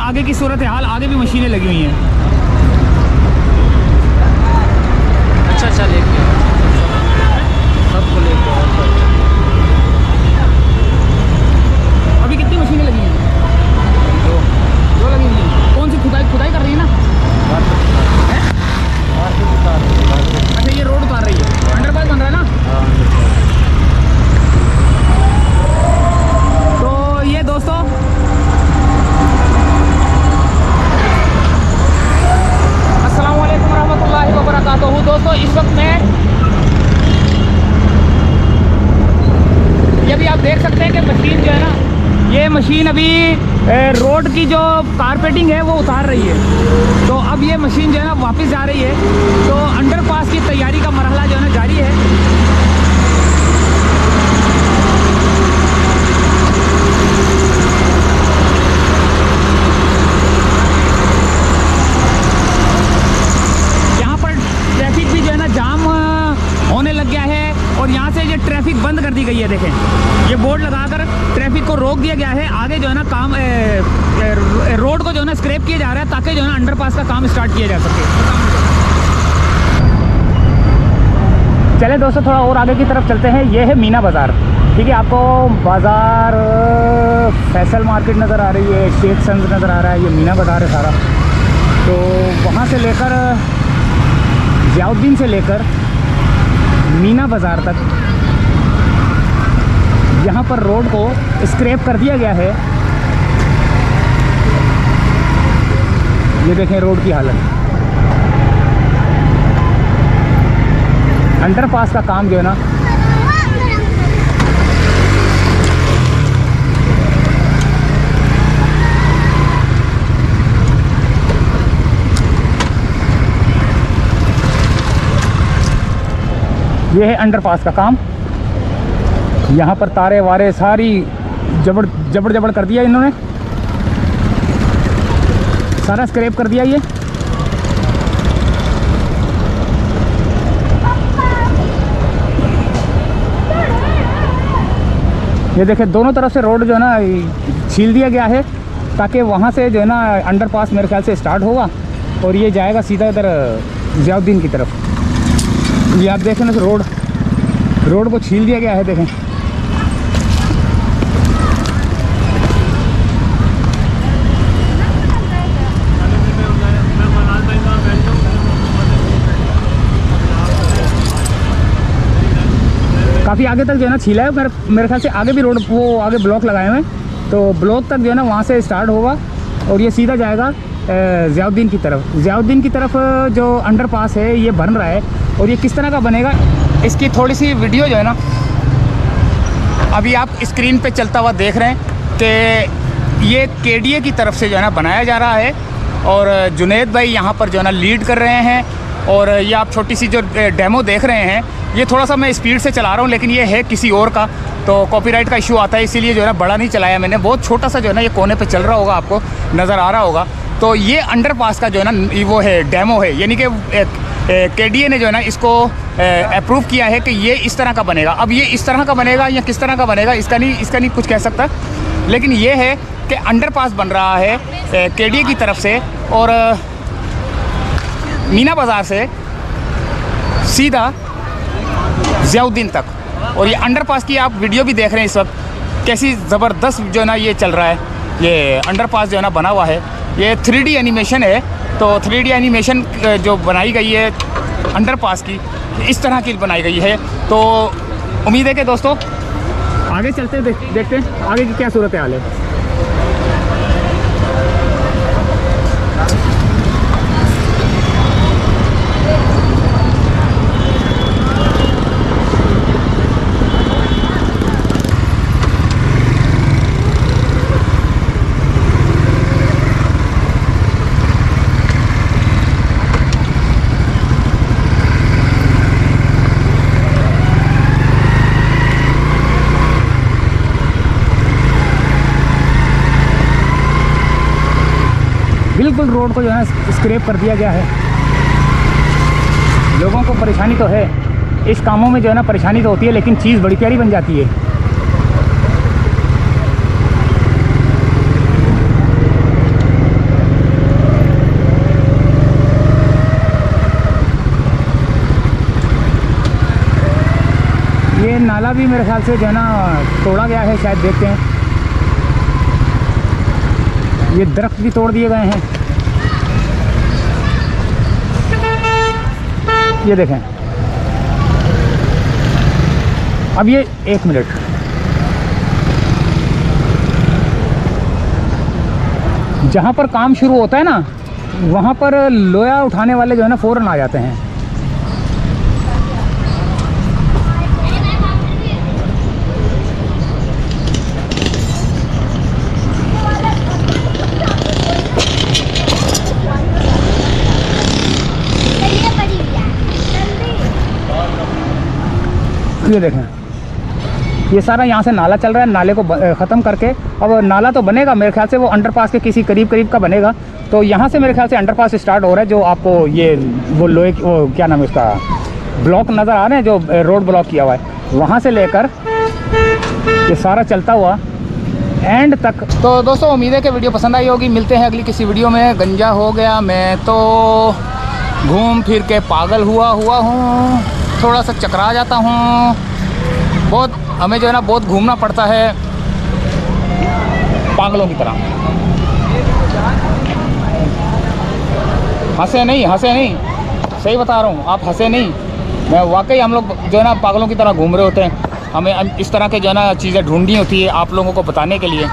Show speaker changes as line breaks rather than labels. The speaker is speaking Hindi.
आगे की सूरत हाल। आगे भी मशीनें लगी हुई हैं।
अच्छा लेके सबको लेके
अभी कितनी मशीनें लगी हैं? दो लगी हुई हैं। कौन सी खुदाई कर रही है ना? अच्छा, ये रोड उतार रही है, अंडरपास बन रहा है ना? तो ये दोस्तों अस्सलाम वालेकुम रहमतुल्लाहि व बरकातहू। दोस्तों इस वक्त मैं ये भी आप देख सकते हैं कि मशीन जो है ना, ये मशीन अभी रोड की जो कारपेटिंग है वो उतार रही है। तो अब ये मशीन जो है ना वापस जा रही है। तो अंडरपास की तैयारी का मरहला जो है ना जारी है। यहाँ पर ट्रैफिक भी जो है ना जाम होने लग गया है और यहाँ से ये ट्रैफिक बंद कर दी गई है। देखें, ये बोर्ड लगाकर ट्रैफिक को रोक दिया गया है। आगे जो है ना काम रोड को जो है ना स्क्रैप किया जा रहा है ताकि जो है ना अंडरपास का काम स्टार्ट किया जा सके। चलें दोस्तों थोड़ा और आगे की तरफ चलते हैं। ये है मीना बाज़ार। ठीक है, आपको बाज़ार फैसल मार्केट नज़र आ रही है, शेख संज नज़र आ रहा है। ये मीना बाज़ार है सारा। तो वहाँ से लेकर ज़ियाउद्दीन से लेकर मीना बाज़ार तक यहाँ पर रोड को स्क्रैप कर दिया गया है। ये देखें रोड की हालत। अंडरपास का काम जो है ना ये है अंडरपास का काम। यहाँ पर तारे वारे सारी जबड़ कर दिया इन्होंने, सारा स्क्रैप कर दिया। ये देखें दोनों तरफ से रोड जो है ना छील दिया गया है ताकि वहाँ से जो है ना अंडरपास मेरे ख्याल से स्टार्ट होगा और ये जाएगा सीधा इधर ज़ियाउद्दीन की तरफ। ये आप देखें ना रोड को छील दिया गया है। देखें काफ़ी आगे तक जो है ना छीला है। मेरे ख्याल से आगे भी रोड वो आगे ब्लॉक लगाए हुए हैं। तो ब्लॉक तक जो है ना वहाँ से स्टार्ट होगा और ये सीधा जाएगा ज़ियाउद्दीन की तरफ। ज़ियाउद्दीन की तरफ जो अंडरपास है ये बन रहा है और ये किस तरह का बनेगा इसकी थोड़ी सी वीडियो जो है ना अभी आप स्क्रीन पे चलता हुआ देख रहे हैं कि ये केडीए की तरफ से जो है ना बनाया जा रहा है और जुनेद भाई यहाँ पर जो है ना लीड कर रहे हैं। और ये आप छोटी सी जो डेमो देख रहे हैं ये थोड़ा सा मैं स्पीड से चला रहा हूँ लेकिन ये है किसी और का, तो कॉपीराइट का इशू आता है, इसीलिए जो है ना बड़ा नहीं चलाया मैंने। बहुत छोटा सा जो है ना ये कोने पे चल रहा होगा, आपको नज़र आ रहा होगा। तो ये अंडरपास का जो है ना वो है डेमो है, यानी कि केडीए ने जो है ना इसको अप्रूव किया है कि ये इस तरह का बनेगा। अब ये इस तरह का बनेगा या किस तरह का बनेगा इसका नहीं कुछ कह सकता, लेकिन ये है कि अंडरपास बन रहा है केडीए की तरफ से और मीना बाज़ार से सीधा ज़ियाउद्दीन तक। और ये अंडरपास की आप वीडियो भी देख रहे हैं इस वक्त, कैसी ज़बरदस्त जो है ना ये चल रहा है। ये अंडरपास जो है ना बना हुआ है, ये 3D एनिमेशन है। तो 3D एनिमेशन जो बनाई गई है अंडरपास की, इस तरह की बनाई गई है। तो उम्मीद है कि दोस्तों आगे चलते देखते हैं आगे की क्या सूरत हाल है। बिल्कुल रोड को जो है ना स्क्रैप कर दिया गया है। लोगों को परेशानी तो है, इस कामों में जो है ना परेशानी तो होती है, लेकिन चीज़ बड़ी प्यारी बन जाती है। भी मेरे ख्याल से जो है ना तोड़ा गया है, शायद देखते हैं। ये दरख्त भी तोड़ दिए गए हैं, ये देखें। अब ये 1 मिनट, जहाँ पर काम शुरू होता है ना वहाँ पर लोया उठाने वाले जो है ना फ़ौरन आ जाते हैं। ये देखें, ये सारा यहाँ से नाला चल रहा है, नाले को ख़त्म करके अब नाला तो बनेगा मेरे ख्याल से, वो अंडरपास के किसी करीब का बनेगा। तो यहाँ से मेरे ख्याल से अंडरपास स्टार्ट हो रहा है, जो आपको ये वो लोहे वो क्या नाम है उसका ब्लॉक नज़र आ रहे हैं, जो रोड ब्लॉक किया हुआ है, वहाँ से लेकर ये सारा चलता हुआ एंड तक। तो दोस्तों उम्मीद है कि वीडियो पसंद आई होगी। मिलते हैं अगली किसी वीडियो में। गंजा हो गया मैं तो, घूम फिर के पागल हुआ हूँ, थोड़ा सा चकरा जाता हूँ, बहुत हमें जो है ना बहुत घूमना पड़ता है पागलों की तरह। हंसे नहीं, सही बता रहा हूँ, आप हंसे नहीं। मैं वाकई हम लोग जो है ना पागलों की तरह घूम रहे होते हैं। हमें इस तरह के जो है ना चीज़ें ढूंढनी होती है आप लोगों को बताने के लिए।